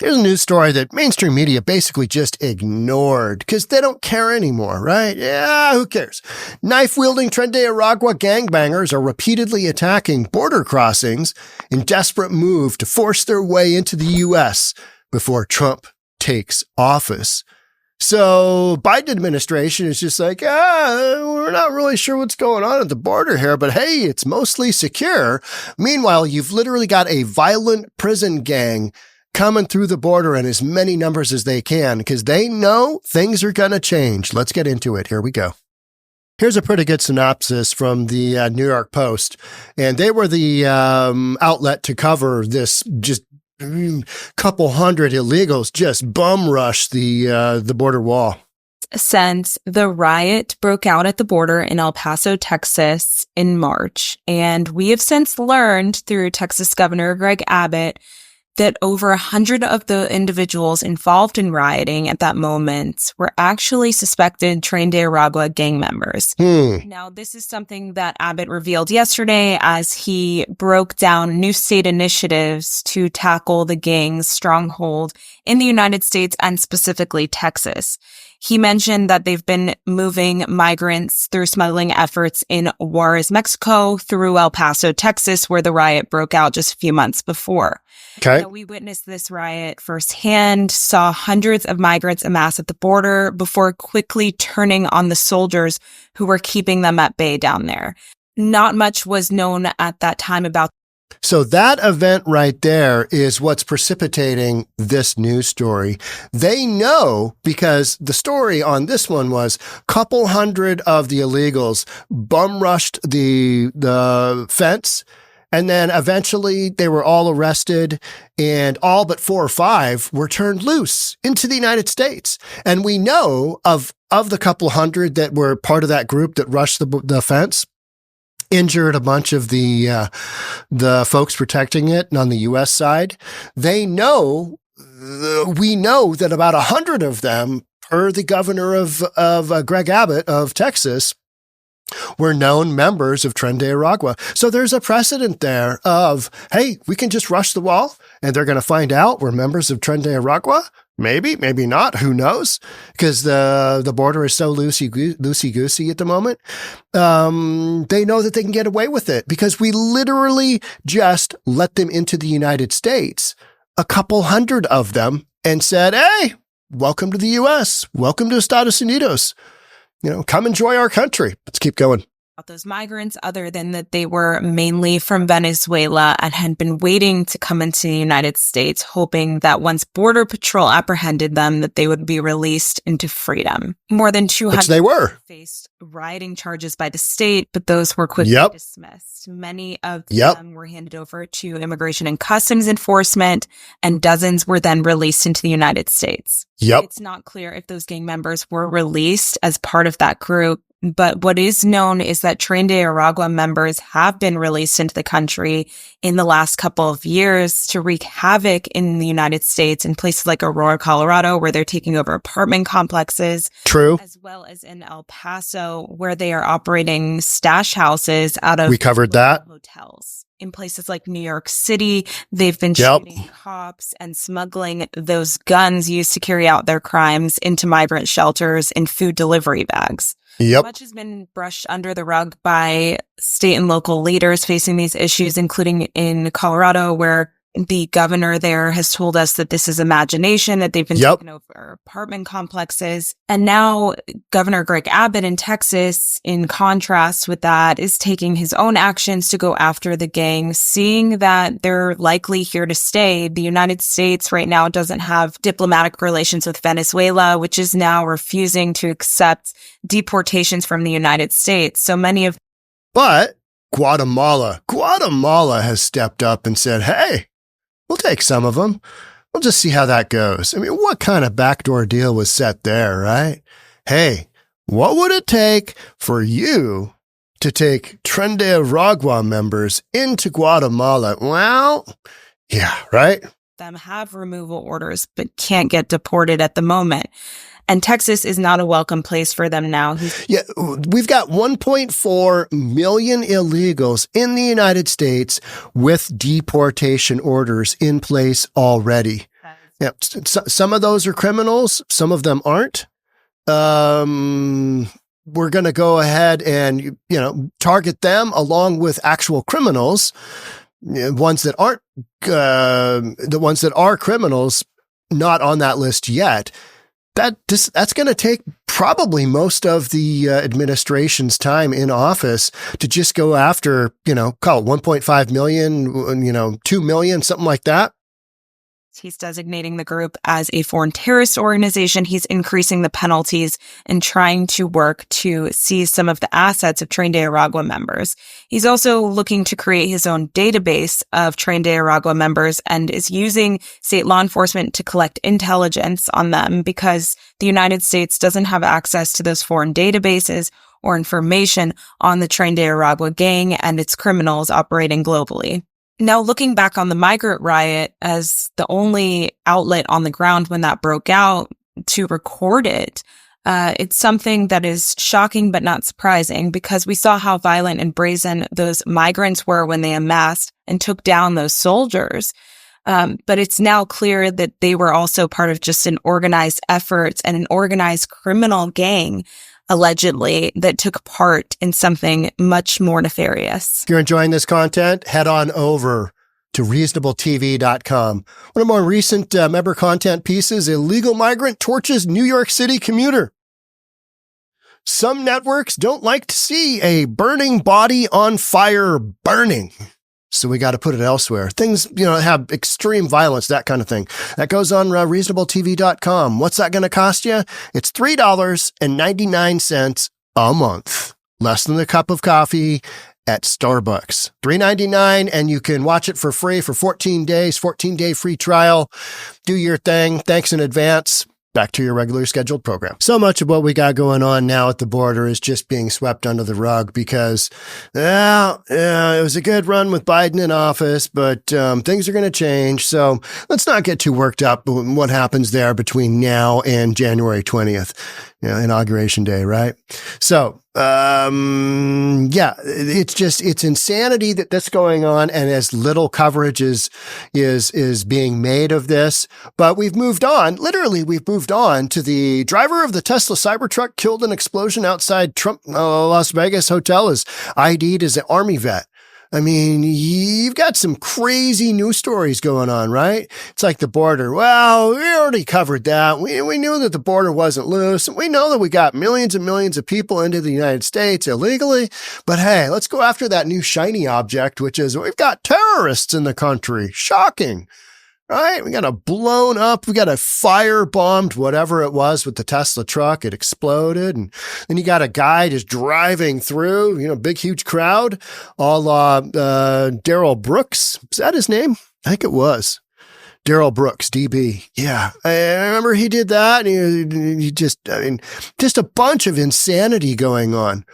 Here's a news story that mainstream media basically just ignored because they don't care anymore, right? Yeah, who cares? Knife-wielding Tren de Aragua gangbangers are repeatedly attacking border crossings in desperate move to force their way into the U.S. before Trump takes office. So Biden administration is just like, we're not really sure what's going on at the border here, but hey, it's mostly secure. Meanwhile, you've literally got a violent prison gang coming through the border in as many numbers as they can because they know things are going to change. Let's get into it. Here we go. Here's a pretty good synopsis from the New York Post. And they were the outlet to cover this just couple hundred illegals just bum rush the border wall. Since the riot broke out at the border in El Paso, Texas in March. And we have since learned through Texas Governor Greg Abbott that over 100 of the individuals involved in rioting at that moment were actually suspected Tren de Aragua gang members. Now, this is something that Abbott revealed yesterday as he broke down new state initiatives to tackle the gang's stronghold in the United States and specifically Texas. He mentioned that they've been moving migrants through smuggling efforts in Juarez, Mexico, through El Paso, Texas, where the riot broke out just a few months before. Okay. So we witnessed this riot firsthand, saw hundreds of migrants amass at the border before quickly turning on the soldiers who were keeping them at bay down there. Not much was known at that time about. So that event right there is what's precipitating this news story. They know because the story on this one was couple hundred of the illegals bum rushed the fence. And then eventually they were all arrested and all but 4 or 5 were turned loose into the United States. And we know of the couple hundred that were part of that group that rushed the fence, injured a bunch of the folks protecting it on the U.S. side. We know that about 100 of them, per the governor of Greg Abbott of Texas, were known members of Tren de Aragua. So there's a precedent there of, hey, we can just rush the wall and they're going to find out we're members of Tren de Aragua. Maybe, maybe not. Who knows? Because the border is so loosey-goosey at the moment. They know that they can get away with it because we literally just let them into the United States, a couple hundred of them, and said, hey, welcome to the U.S. Welcome to Estados Unidos. Come enjoy our country. Let's keep going. Those migrants, other than that they were mainly from Venezuela and had been waiting to come into the United States, hoping that once Border Patrol apprehended them, that they would be released into freedom. More than 200 Which they were. Faced rioting charges by the state, but those were quickly dismissed. Many of them were handed over to Immigration and Customs Enforcement, and dozens were then released into the United States. It's not clear if those gang members were released as part of that group. But what is known is that Tren de Aragua members have been released into the country in the last couple of years to wreak havoc in the United States in places like Aurora, Colorado, where they're taking over apartment complexes. True. As well as in El Paso, where they are operating stash houses out of hotels. In places like New York City, they've been shooting cops and smuggling those guns used to carry out their crimes into migrant shelters in food delivery bags. Much has been brushed under the rug by state and local leaders facing these issues, including in Colorado, where the governor there has told us that this is imagination, that they've been taking over apartment complexes. And now Governor Greg Abbott in Texas, in contrast with that, is taking his own actions to go after the gang, seeing that they're likely here to stay. The United States right now doesn't have diplomatic relations with Venezuela, which is now refusing to accept deportations from the United States. So many of... But Guatemala has stepped up and said, hey, we'll take some of them. We'll just see how that goes. I mean, what kind of backdoor deal was set there, right? Hey, what would it take for you to take Tren de Aragua members into Guatemala? Well, yeah, right? Them have removal orders, but can't get deported at the moment. And Texas is not a welcome place for them now. We've got 1.4 million illegals in the United States with deportation orders in place already. Yeah, some of those are criminals. Some of them aren't. We're going to go ahead and, target them along with actual criminals, ones that aren't, the ones that are criminals, not on that list yet. That's going to take probably most of the administration's time in office to just go after, call it 1.5 million, 2 million, something like that. He's designating the group as a foreign terrorist organization. He's increasing the penalties and trying to work to seize some of the assets of Tren de Aragua members. He's also looking to create his own database of Tren de Aragua members and is using state law enforcement to collect intelligence on them because the United States doesn't have access to those foreign databases or information on the Tren de Aragua gang and its criminals operating globally. Now, looking back on the migrant riot as the only outlet on the ground when that broke out to record it, it's something that is shocking but not surprising because we saw how violent and brazen those migrants were when they amassed and took down those soldiers. But it's now clear that they were also part of just an organized effort and an organized criminal gang, allegedly, that took part in something much more nefarious. If you're enjoying this content, head on over to reasonabletv.com. One of more recent member content pieces, illegal migrant torches New York City commuter. Some networks don't like to see a burning body on fire burning. So we got to put it elsewhere. Things, have extreme violence, that kind of thing. That goes on reasonabletv.com. What's that going to cost you? It's $3.99 a month. Less than a cup of coffee at Starbucks. $3.99, and you can watch it for free for 14 days, 14-day free trial. Do your thing. Thanks in advance. Back to your regular scheduled program. So much of what we got going on now at the border is just being swept under the rug because, it was a good run with Biden in office, but things are going to change. So let's not get too worked up with what happens there between now and January 20th, Inauguration Day, right? So, it's insanity that's going on, and as little coverage is being made of this. But we've moved on. Literally, we've moved on to the driver of the Tesla Cybertruck killed in explosion outside Trump Las Vegas hotel is ID'd as an Army vet. I mean, you've got some crazy news stories going on, right? It's like the border. Well, we already covered that. We knew that the border wasn't loose. We know that we got millions and millions of people into the United States illegally. But hey, let's go after that new shiny object, which is we've got terrorists in the country. Shocking. Right? We got a blown up, we got a fire-bombed whatever it was with the Tesla truck. It exploded. And then you got a guy just driving through, big, huge crowd, a la Daryl Brooks. Is that his name? I think it was. Daryl Brooks, DB. Yeah. I remember he did that. And he just a bunch of insanity going on.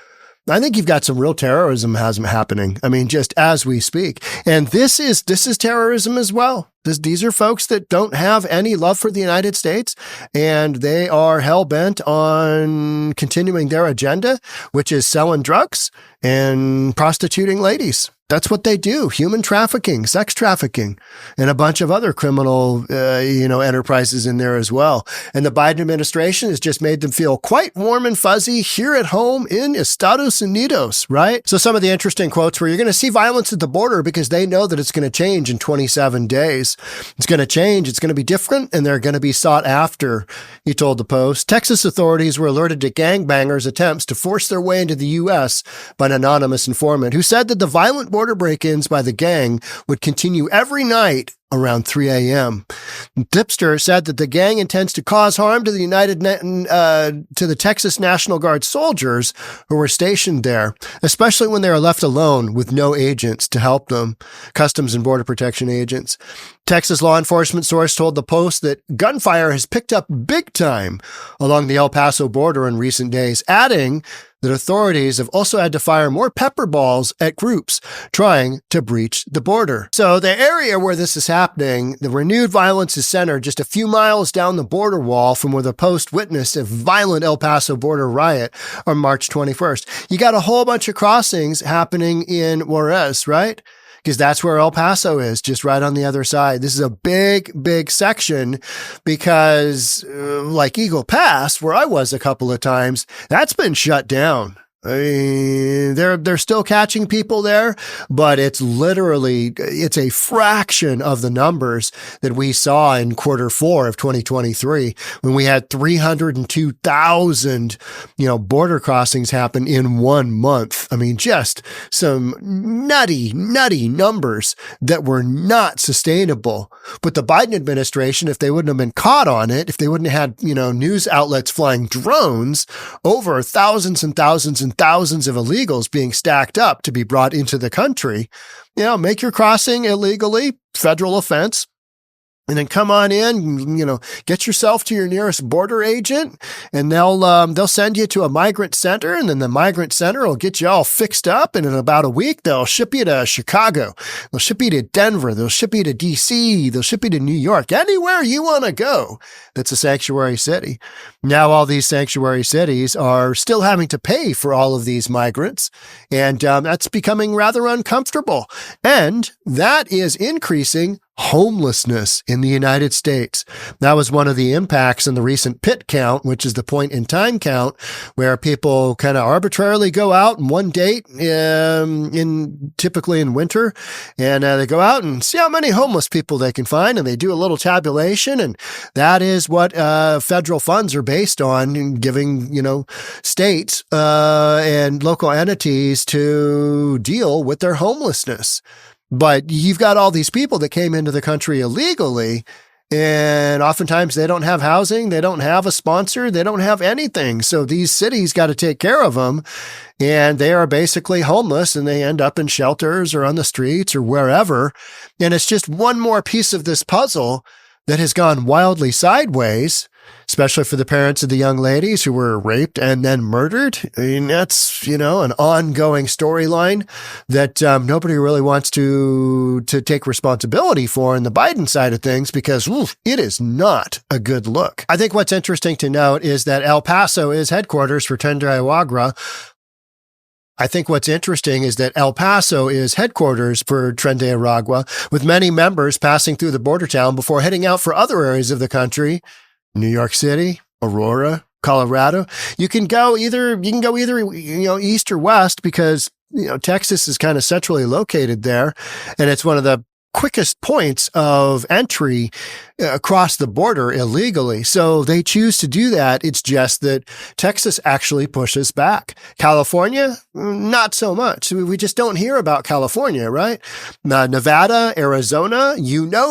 I think you've got some real terrorism happening. Just as we speak. And this is terrorism as well. These are folks that don't have any love for the United States, and they are hell-bent on continuing their agenda, which is selling drugs and prostituting ladies. That's what they do. Human trafficking, sex trafficking, and a bunch of other criminal, enterprises in there as well. And the Biden administration has just made them feel quite warm and fuzzy here at home in Estados Unidos, right? So some of the interesting quotes where you're going to see violence at the border because they know that it's going to change in 27 days. It's going to change. It's going to be different, and they're going to be sought after, he told the Post. Texas authorities were alerted to gangbangers' attempts to force their way into the U.S. by an anonymous informant who said that the violent border break-ins by the gang would continue every night around 3 a.m. Tipster said that the gang intends to cause harm to the Texas National Guard soldiers who were stationed there, especially when they are left alone with no agents to help them, Customs and Border Protection agents. Texas law enforcement source told the Post that gunfire has picked up big time along the El Paso border in recent days, adding that authorities have also had to fire more pepper balls at groups trying to breach the border. So the area where this is happening, the renewed violence is centered just a few miles down the border wall from where the Post witnessed a violent El Paso border riot on March 21st. You got a whole bunch of crossings happening in Juarez, right? because that's where El Paso is, just right on the other side. This is a big, big section because like Eagle Pass, where I was a couple of times, that's been shut down. I mean, they're still catching people there, but it's a fraction of the numbers that we saw in Q4 of 2023 when we had 302,000, border crossings happen in 1 month. I mean, just some nutty numbers that were not sustainable. But the Biden administration, if they wouldn't have been caught on it, if they wouldn't have had, news outlets flying drones over thousands and thousands and thousands of illegals being stacked up to be brought into the country, make your crossing illegally, federal offense, and then come on in, get yourself to your nearest border agent, and they'll send you to a migrant center, and then the migrant center will get you all fixed up, and in about a week, they'll ship you to Chicago, they'll ship you to Denver, they'll ship you to DC, they'll ship you to New York, anywhere you want to go that's a sanctuary city. Now all these sanctuary cities are still having to pay for all of these migrants, and that's becoming rather uncomfortable, and that is increasing homelessness in the United States. That was one of the impacts in the recent PIT count, which is the point in time count, where people kind of arbitrarily go out on one date, typically in winter, and they go out and see how many homeless people they can find, and they do a little tabulation, and that is what federal funds are based on, giving states and local entities to deal with their homelessness. But you've got all these people that came into the country illegally, and oftentimes they don't have housing, they don't have a sponsor, they don't have anything. So these cities got to take care of them, and they are basically homeless, and they end up in shelters or on the streets or wherever. And it's just one more piece of this puzzle that has gone wildly sideways, especially for the parents of the young ladies who were raped and then murdered. I mean, that's, an ongoing storyline that nobody really wants to take responsibility for in the Biden side of things, because it is not a good look. I think what's interesting to note is that El Paso is headquarters for Tren de Aragua. I think what's interesting is that El Paso is headquarters for Tren de Aragua, with many members passing through the border town before heading out for other areas of the country. New York City, Aurora, Colorado. You can go either east or west, because Texas is kind of centrally located there, and it's one of the quickest points of entry across the border illegally. So they choose to do that. It's just that Texas actually pushes back. California, not so much. We just don't hear about California, right? Nevada, Arizona,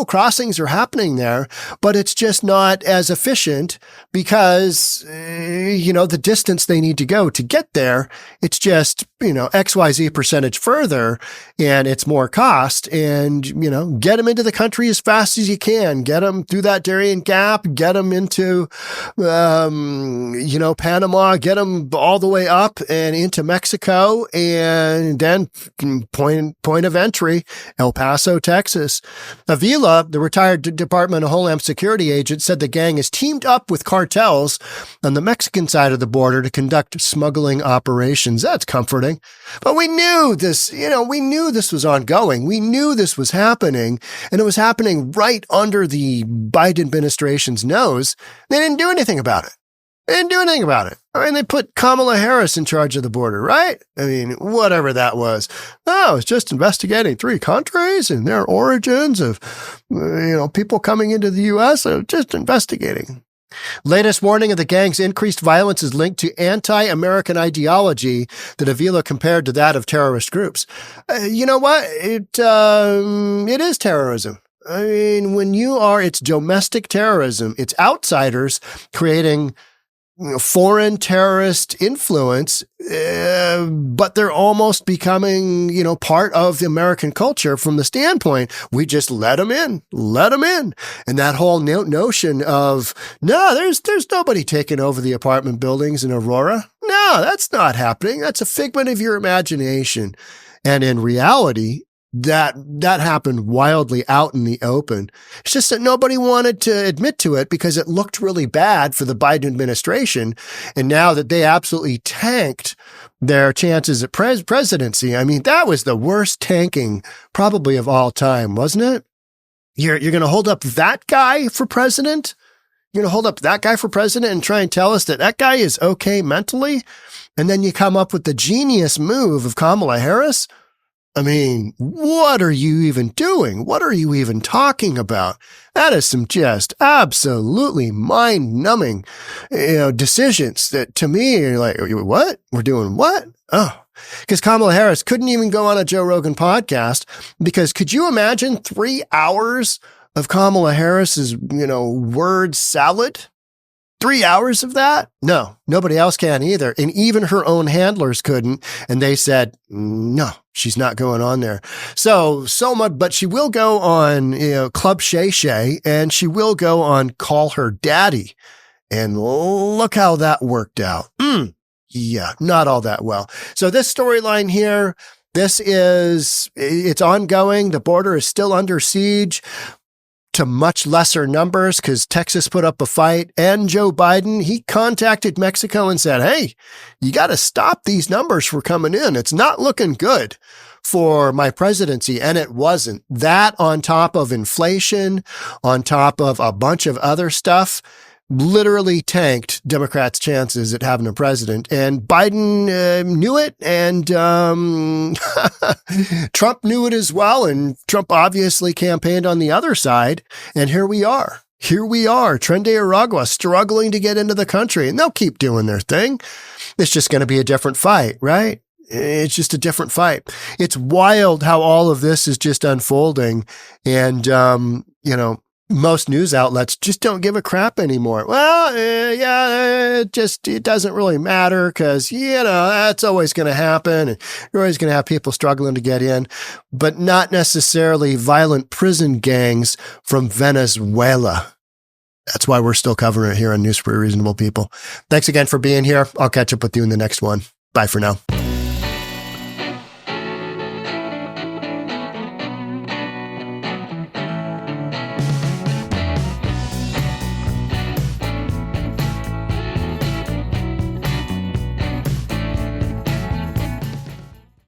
crossings are happening there, but it's just not as efficient because, the distance they need to go to get there, it's just, XYZ percentage further, and it's more cost, and, get them into the country as fast as you can, get them through that Darien Gap, get them into, Panama, get them all the way up and into Mexico, and then point of entry, El Paso, Texas. Avila, the retired Department of Homeland Security agent, said the gang has teamed up with cartels on the Mexican side of the border to conduct smuggling operations. That's comforting. But we knew this, we knew this was ongoing. We knew this was happening, and it was happening right under the Biden administration's nose. They didn't do anything about it. I mean, they put Kamala Harris in charge of the border, right? I mean, whatever that was. Oh, it's just investigating 3 countries and their origins of, people coming into the U.S. Just investigating. Latest warning of the gang's increased violence is linked to anti-American ideology that Avila compared to that of terrorist groups. You know what? It is terrorism. I mean, it's domestic terrorism. It's outsiders creating foreign terrorist influence, but they're almost becoming, part of the American culture from the standpoint, we just let them in. And that whole notion of, no, there's nobody taking over the apartment buildings in Aurora. No, that's not happening. That's a figment of your imagination. And in reality, that happened wildly out in the open. It's just that nobody wanted to admit to it because it looked really bad for the Biden administration. And now that they absolutely tanked their chances at presidency, I mean, that was the worst tanking probably of all time, wasn't it? You're going to hold up that guy for president? You're going to hold up that guy for president and try and tell us that guy is okay mentally? And then you come up with the genius move of Kamala Harris? I mean, what are you even doing? What are you even talking about? That is some just absolutely mind-numbing, decisions that to me are like, what? We're doing what? Oh, because Kamala Harris couldn't even go on a Joe Rogan podcast because could you imagine 3 hours of Kamala Harris's, word salad? 3 hours of that? No, nobody else can either. And even her own handlers couldn't. And they said, no, she's not going on there. So much, but she will go on, Club Shay Shay, and she will go on Call Her Daddy. And look how that worked out. Yeah, not all that well. So this storyline here, it's ongoing. The border is still under siege to much lesser numbers because Texas put up a fight, and Joe Biden, he contacted Mexico and said, hey, you got to stop these numbers from coming in. It's not looking good for my presidency. And it wasn't. That on top of inflation, on top of a bunch of other stuff, literally tanked Democrats' chances at having a president. And Biden knew it, and Trump knew it as well. And Trump obviously campaigned on the other side. And here we are. Tren de Aragua struggling to get into the country. And they'll keep doing their thing. It's just going to be a different fight, right? It's just a different fight. It's wild how all of this is just unfolding. And, most news outlets just don't give a crap anymore. Well, it doesn't really matter because, that's always going to happen. And you're always going to have people struggling to get in, but not necessarily violent prison gangs from Venezuela. That's why we're still covering it here on News for Reasonable People. Thanks again for being here. I'll catch up with you in the next one. Bye for now.